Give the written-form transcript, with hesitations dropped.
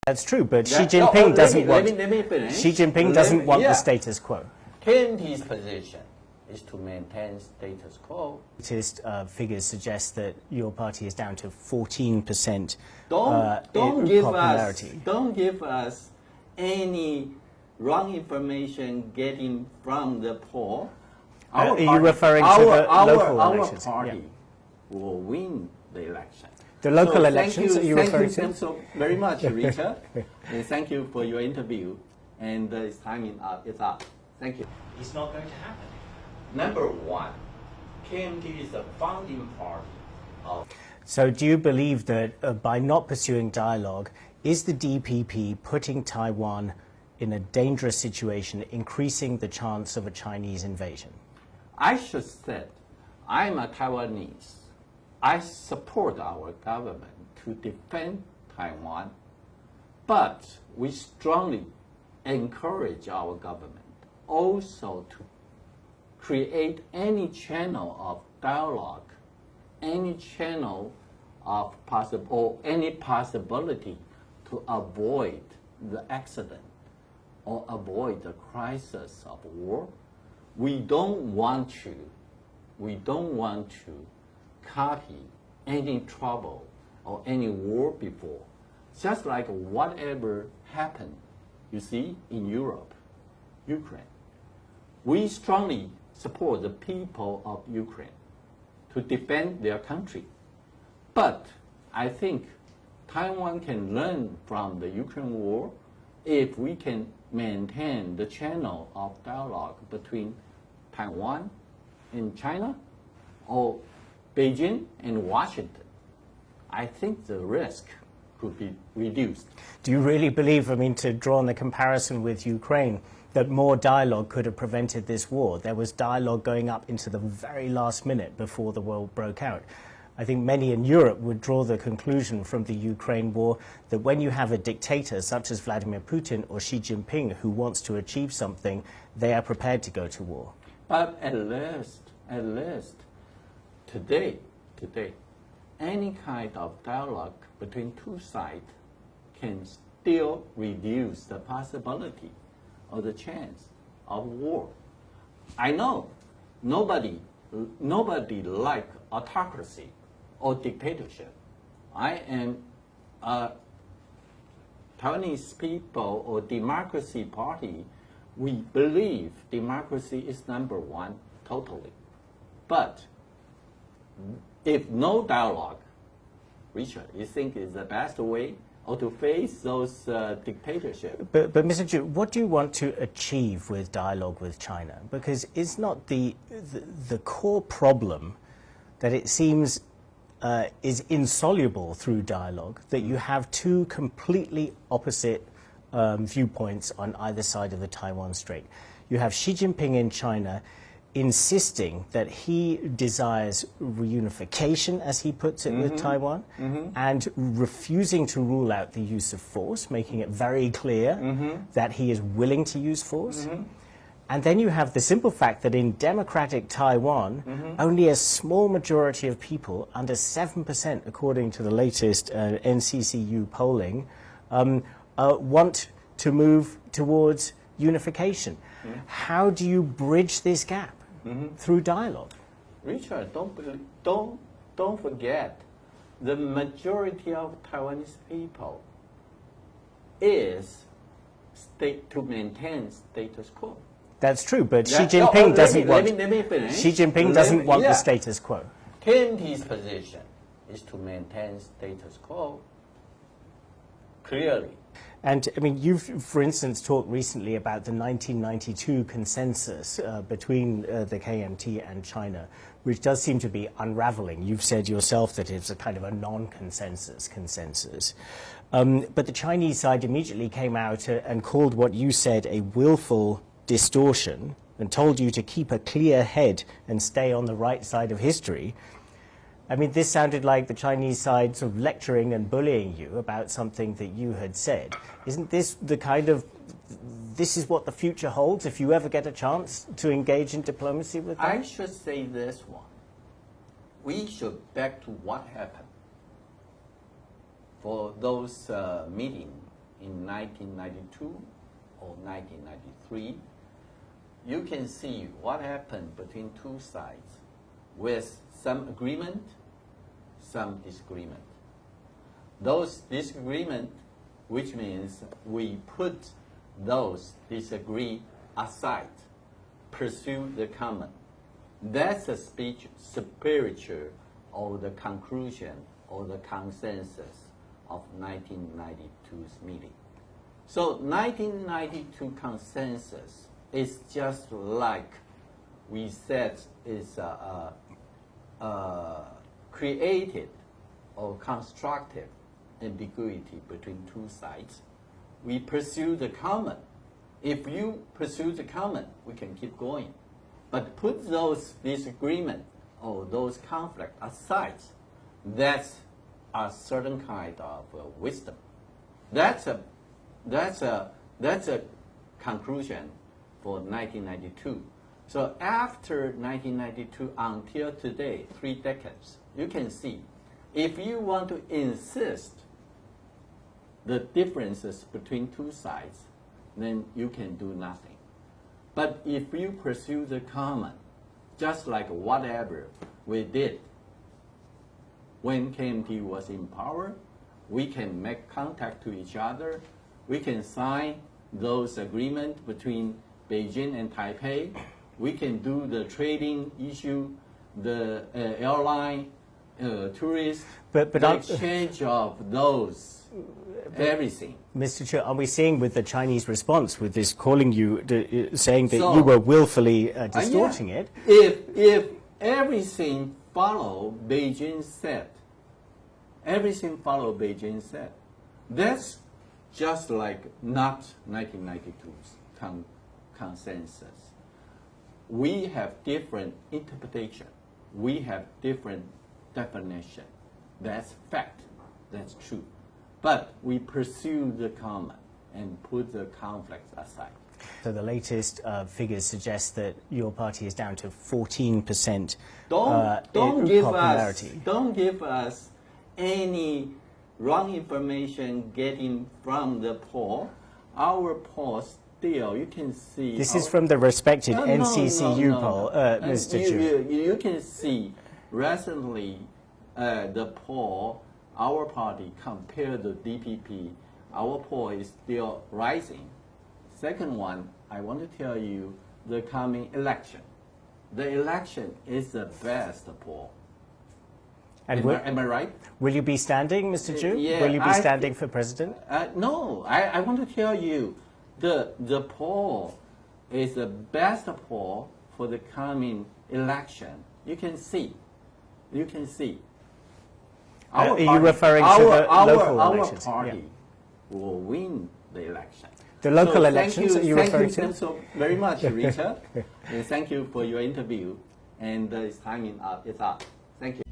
That's true, but Xi Jinping doesn't want. Let me finish. Xi Jinping doesn't want the status quo. KMT's position is to maintain status quo. Latest figures suggest that your party is down to 14% Don't give us any wrong information getting from the poll. Are you referring to the local elections? Our party will win the election. The local elections, are you referring to? Thank you so very much, Richard. And thank you for your interview. And it's time is up. Thank you. It's not going to happen. Number one, KMT is the founding party of... So do you believe that by not pursuing dialogue, is the DPP putting Taiwan in a dangerous situation, increasing the chance of a Chinese invasion? I should say, I'm a Taiwanese. I support our government to defend Taiwan, but we strongly encourage our government also to create any channel of dialogue, any channel of any possibility to avoid the accident or avoid the crisis of war. We don't want to copy any trouble or any war before. Just like whatever happened, you see, in Europe, Ukraine. We strongly support the people of Ukraine to defend their country. But I think Taiwan can learn from the Ukraine war if we can maintain the channel of dialogue between Taiwan and China or Beijing and Washington. I think the risk could be reduced. Do you really believe, I mean, to draw on the comparison with Ukraine, that more dialogue could have prevented this war? There was dialogue going up into the very last minute before the war broke out. I think many in Europe would draw the conclusion from the Ukraine war that when you have a dictator such as Vladimir Putin or Xi Jinping who wants to achieve something, they are prepared to go to war. But at least today, any kind of dialogue between two sides can still reduce the possibility or the chance of war. I know nobody like autocracy or dictatorship. I am a Taiwanese people or democracy party. We believe democracy is number one totally. But if no dialogue, Richard, you think is the best way or to face those dictatorships? But Mr. Chu, what do you want to achieve with dialogue with China? Because it's not the core problem that it seems is insoluble through dialogue, that you have two completely opposite viewpoints on either side of the Taiwan Strait. You have Xi Jinping in China insisting that he desires reunification, as he puts it, with Taiwan, and refusing to rule out the use of force, making it very clear that he is willing to use force. And then you have the simple fact that in democratic Taiwan, only a small majority of people, under 7%, according to the latest NCCU polling, want to move towards unification. How do you bridge this gap through dialogue? Richard, don't forget, the majority of Taiwanese people is to maintain status quo. That's true, but Xi Jinping doesn't want. Let me finish. Xi Jinping doesn't want the status quo. KMT's position is to maintain status quo. Clearly. And I mean, you've, for instance, talked recently about the 1992 consensus between the KMT and China, which does seem to be unraveling. You've said yourself that it's a kind of a non-consensus consensus. But the Chinese side immediately came out and called what you said a willful distortion and told you to keep a clear head and stay on the right side of history. I mean, this sounded like the Chinese side sort of lecturing and bullying you about something that you had said. Isn't this the kind of, this is what the future holds if you ever get a chance to engage in diplomacy with them? I should say this one. We should back to what happened for those meetings in 1992 or 1993, you can see what happened between two sides with some agreement, some disagreement. Those disagreement, which means we put those disagree aside, pursue the common. That's the spiritual or the conclusion or the consensus of 1992's meeting. So 1992 consensus is just like we said is created or constructive ambiguity between two sides. We pursue the common. If you pursue the common, we can keep going. But put those disagreement or those conflict aside. That's a certain kind of wisdom. That's a conclusion for 1992. So after 1992 until today, 3 decades, you can see if you want to insist the differences between two sides, then you can do nothing. But if you pursue the common, just like whatever we did when KMT was in power, we can make contact to each other. We can sign those agreements between Beijing and Taipei. We can do the trading issue, the airline, tourists, but the exchange of those, everything. Mr. Chu, are we seeing with the Chinese response with this calling you, saying that you were willfully distorting it? If everything follow Beijing said, that's just like not 1992's consensus. We have different interpretation. We have different definition. That's fact. That's true. But we pursue the common and put the conflicts aside. So the latest figures suggest that your party is down to 14% Don't give popularity. Don't give us any wrong information getting from the poll. Our poll still, you can see. This is from the respected NCCU poll, Mr. Chu. You can see recently the poll, our party compared to DPP, our poll is still rising. Second one, I want to tell you the coming election. The election is the best poll. And am I right? Will you be standing, Mr. Chu? Yeah, will you be standing for president? No, I want to tell you the poll is the best poll for the coming election. You can see. Are you referring to the local elections? Our party will win the election. The local elections, are you referring to? Thank you so very much, Richard. And thank you for your interview. And it's time is up. Thank you.